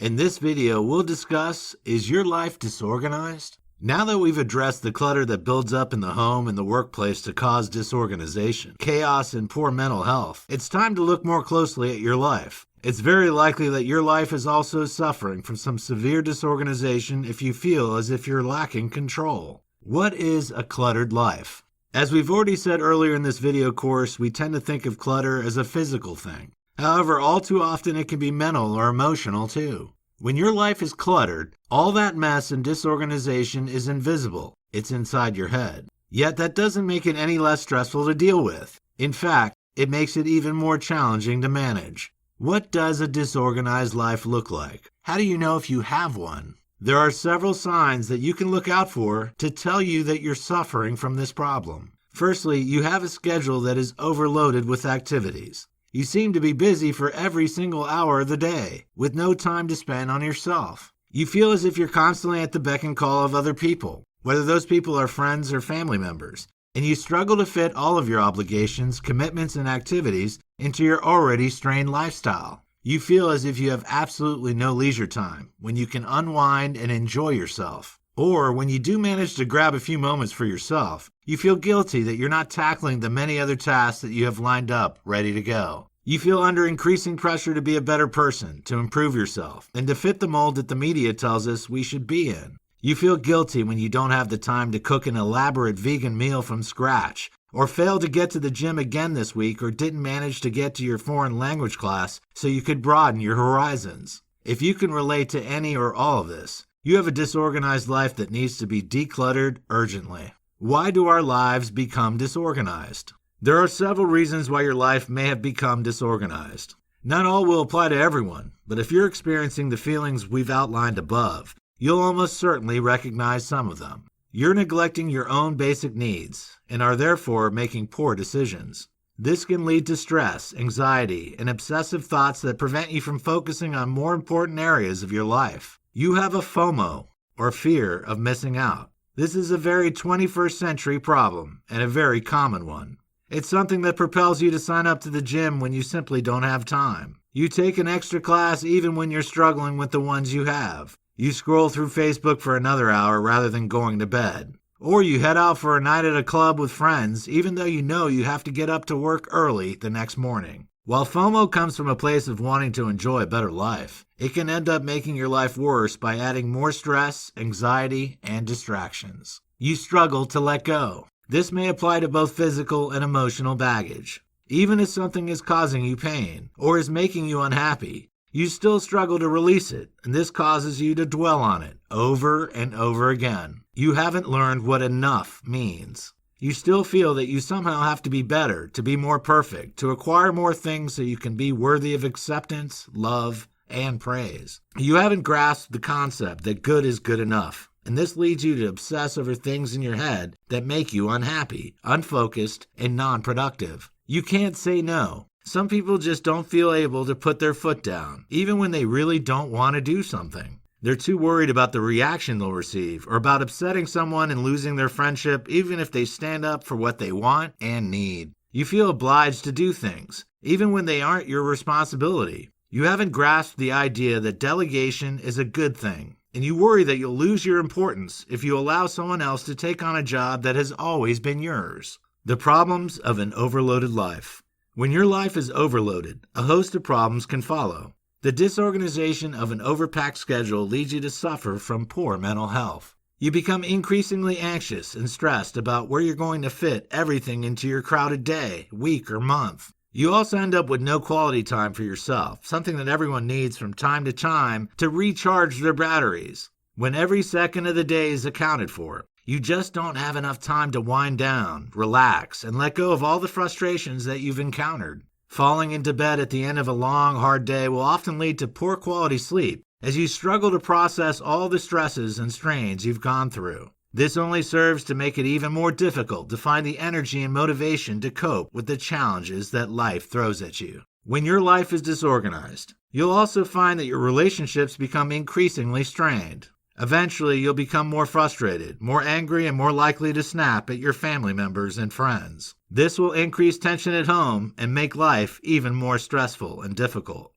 In this video, we'll discuss, is your life disorganized? Now that we've addressed the clutter that builds up in the home and the workplace to cause disorganization, chaos, and poor mental health, it's time to look more closely at your life. It's very likely that your life is also suffering from some severe disorganization if you feel as if you're lacking control. What is a cluttered life? As we've already said earlier in this video course, we tend to think of clutter as a physical thing. However, all too often it can be mental or emotional too. When your life is cluttered, all that mess and disorganization is invisible. It's inside your head. Yet that doesn't make it any less stressful to deal with. In fact, it makes it even more challenging to manage. What does a disorganized life look like? How do you know if you have one? There are several signs that you can look out for to tell you that you're suffering from this problem. Firstly, you have a schedule that is overloaded with activities. You seem to be busy for every single hour of the day, with no time to spend on yourself. You feel as if you're constantly at the beck and call of other people, whether those people are friends or family members, and you struggle to fit all of your obligations, commitments, and activities into your already strained lifestyle. You feel as if you have absolutely no leisure time when you can unwind and enjoy yourself. Or when you do manage to grab a few moments for yourself, you feel guilty that you're not tackling the many other tasks that you have lined up ready to go. You feel under increasing pressure to be a better person, to improve yourself, and to fit the mold that the media tells us we should be in. You feel guilty when you don't have the time to cook an elaborate vegan meal from scratch, or fail to get to the gym again this week, or didn't manage to get to your foreign language class so you could broaden your horizons. If you can relate to any or all of this, you have a disorganized life that needs to be decluttered urgently. Why do our lives become disorganized? There are several reasons why your life may have become disorganized. Not all will apply to everyone, but if you're experiencing the feelings we've outlined above, you'll almost certainly recognize some of them. You're neglecting your own basic needs and are therefore making poor decisions. This can lead to stress, anxiety, and obsessive thoughts that prevent you from focusing on more important areas of your life. You have a FOMO, or fear of missing out. This is a very 21st century problem, and a very common one. It's something that propels you to sign up to the gym when you simply don't have time. You take an extra class even when you're struggling with the ones you have. You scroll through Facebook for another hour rather than going to bed. Or you head out for a night at a club with friends even though you know you have to get up to work early the next morning. While FOMO comes from a place of wanting to enjoy a better life, it can end up making your life worse by adding more stress, anxiety, and distractions. You struggle to let go. This may apply to both physical and emotional baggage. Even if something is causing you pain or is making you unhappy, you still struggle to release it, and this causes you to dwell on it over and over again. You haven't learned what enough means. You still feel that you somehow have to be better, to be more perfect, to acquire more things so you can be worthy of acceptance, love, and praise. You haven't grasped the concept that good is good enough, and this leads you to obsess over things in your head that make you unhappy, unfocused, and non-productive. You can't say no. Some people just don't feel able to put their foot down, even when they really don't want to do something. They're too worried about the reaction they'll receive or about upsetting someone and losing their friendship even if they stand up for what they want and need. You feel obliged to do things, even when they aren't your responsibility. You haven't grasped the idea that delegation is a good thing, and you worry that you'll lose your importance if you allow someone else to take on a job that has always been yours. The problems of an overloaded life. When your life is overloaded, a host of problems can follow. The disorganization of an overpacked schedule leads you to suffer from poor mental health. You become increasingly anxious and stressed about where you're going to fit everything into your crowded day, week, or month. You also end up with no quality time for yourself, something that everyone needs from time to time to recharge their batteries. When every second of the day is accounted for, you just don't have enough time to wind down, relax, and let go of all the frustrations that you've encountered. Falling into bed at the end of a long, hard day will often lead to poor quality sleep as you struggle to process all the stresses and strains you've gone through. This only serves to make it even more difficult to find the energy and motivation to cope with the challenges that life throws at you. When your life is disorganized, you'll also find that your relationships become increasingly strained. Eventually, you'll become more frustrated, more angry, and more likely to snap at your family members and friends. This will increase tension at home and make life even more stressful and difficult.